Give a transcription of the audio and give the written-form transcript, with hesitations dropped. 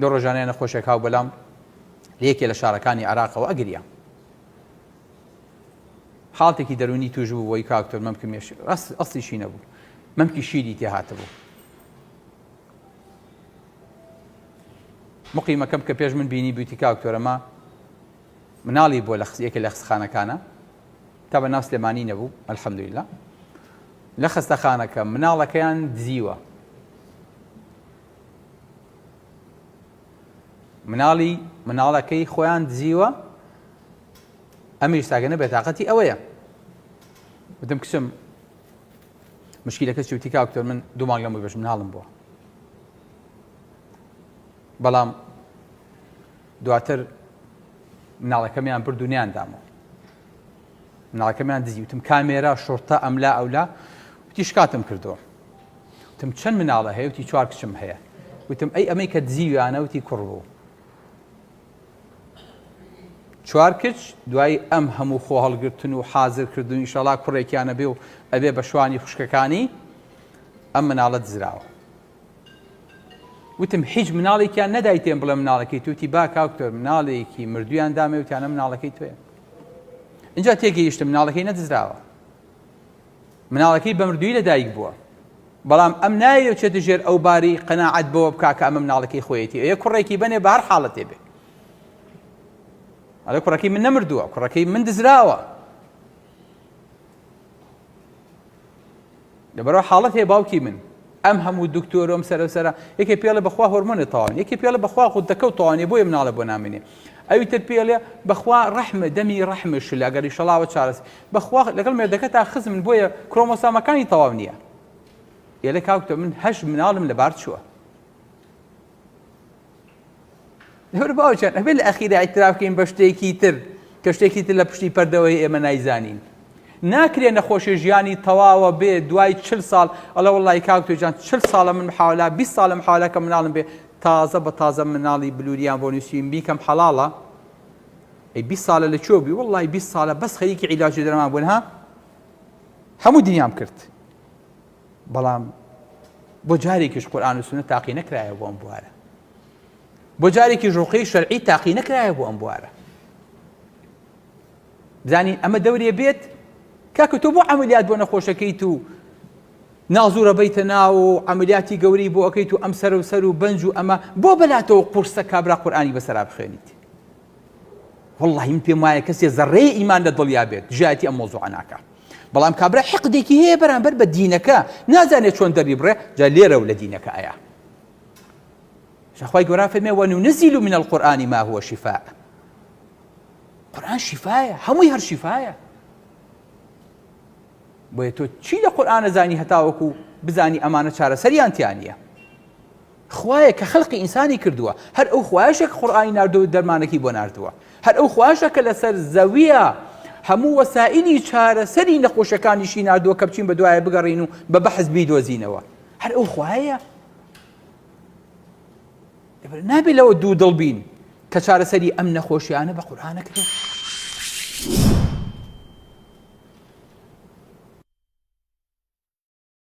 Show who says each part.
Speaker 1: دو ڕۆژانەیە نەخۆشێک هاو بەلام لە یەکێ لە شارەکانی عێراقەوە ئەگریا حاڵتێکی دەرونی توش بوو بۆی کاکتۆر مەمکە مێش ئەسڵیشی نەبوو مەمکی شیری تێ هاتەبوو مقیمەکەم کە پێش من بینی بیوتی کاکتۆرەمە مناڵی بۆ لە یەکێ لە خستەخانەکانە تا بە ناو سلێمانی نەبوو ئەلحەمدولیلا لە خستەخانەکە مناڵەکەیان دزیوە مناڵەکەی خۆیان دزیوە ئەمیش ساگەنە بێتاقەتی ئەوەیە وتم کچم مشکلەکە چوتی کاکتۆر من دوو مانگ لەمەوەی بەش مناڵم بووە بەڵام دواتر مناڵەکەمیان برد و نیاندامەوە مناڵەکەمیان دزی وتم کامێرە شۆرتە ئەملا ئەولا وتی شکاتم کردەوە وتم چەند مناڵە هەیە وتی 4 کچم هەیە وتم ئەی ئەمەی کە دزیویانە وتی کوڕ بوو 4 کچ دوای ئەم هەموو خۆ هەڵگرتن و حازرکردن ئینشەڵا کوڕێکیانە بێ و ئەبێ بە شوانی خوشکەکانی ئەم مناڵە دزراوە وتم هیچ مناڵێکیان نەدایتێن بڵێ مناڵەکەی توتی با کاکتۆر مناڵێکی مردویان دامێ وتیانە مناڵەکەی توێ اینجا تێگەیشتم مناڵەکەی نەدزراوە مناڵەکەی بە مردووی لەدایک بووە بەڵام ئەم نایە چێتە ژێر ئەو باری قەناعەت بەوە بکا کە ئەمە مناڵەکەی خۆیەتی ئەیە کوڕێکی بنێ بە هەر حاڵەتێ بێ ئەڵێ کوڕەکەی من نەمردووە کوڕەکەی من دزراوە لەبەرەوە حاڵەت هەیە باوکی من ئەم هەموو دکتۆرۆم سەرە یەکێ پێڵێ بەخوا هۆرمۆنە تەواوین یەکێ پێڵێ بەخوا خودەکە و تەوانێ بۆیە مناڵە بۆ نامێنێ ئەوی تر پێڵێ بەخوا ڕەحمە دەمی ڕەحمش ئەگەری شەڵاوە چارەس بەخوا لەگەڵ مێردەکە تا خزم بۆیە کرۆمۆسامەکانی تەواو نییە ئێلە کاکتۆ من 8 مناڵم لەبار چووە هەر باوچیان ئەبێ لە ئەخیرە ئیتراف بکەین بە شتێکی تر کە شتێکی تر لە پشتی پەردەوەی ئێمە نایزانین ناکرێ نەخۆشی ژیانی تەواوە بێ دوای 40 ساڵ ئەڵە وەڵڵی کاکتۆ جان 40 ساڵە من محاولا 20 ساڵە محاولا کە مناڵم بێ تازە بە تازە مناڵی بلووریان بۆ نووسین بیکەم حەڵاڵە ئەی 20 ساڵە لە چۆ بی وەڵڵی 20 ساڵە بەس خەریکی عیلاجی دەرمان بوون ها هەموو دنیام کرد بەڵام بۆ جارێکیش قورئان و سونەت تاقی نەکرایە بۆ ئەم بوارە بۆ جارێکی ڕوقەی شەرعی تاقی نەکرایە بۆ ئەم بوارە بزانین ئەمە دەورێ بێت کاکە تۆ بۆ عەمەلیات بۆ نەخۆشەکەیت و نازوورە بەیتە ناو و عەمەلیاتی گەورەی بۆ ئەەکەیت و ئەم سەر و بەنج و ئەمە بۆ بەلاتەوە قورسە کابرا قورئانی بەسەرا بخوێنیت وەڵڵاهی من پێم وایە کەسێ زەڕێی ئیمان لە دڵیا بێت ژایەتی ئەم مۆزوعە ناکات بەڵام کابرا حقدێکی هەیە بەرامبەر بە دینەکە نازانێت چۆن دەری بڕێ جا لێرە و لە دینەکە ئەیە شەخوای گەورە فەرمێ وَنُنَزِّلُ مِنَ الْقُرْآنِ مَا هُوَ شِفَاء قورئان شیفایە هەمووی هەر شیفایە بۆیە تۆ چی لە قورئانە زانی هەتاوەکو بزانی ئەمانە چارەسەریان تیان نییە خوایە کە خەڵقی ئینسانی کردووە هەر ئەو خوایشە کە قورئانی ناردووە دەرمانەکەی بۆ ناردووە هەر ئەو خوایشە کە لەسەر زەویە هەموو وەسائلی چارەسەری نەخۆشەکانیشی ناردووە کە بچین بە دوایە بگەڕین و بە بەحث بیدۆزینەوە هەر ئەو خوایە نابێت لەوە دوو دڵ بین کە چارەسەری ئەم نەخۆشیانە بە قورئانە کرێت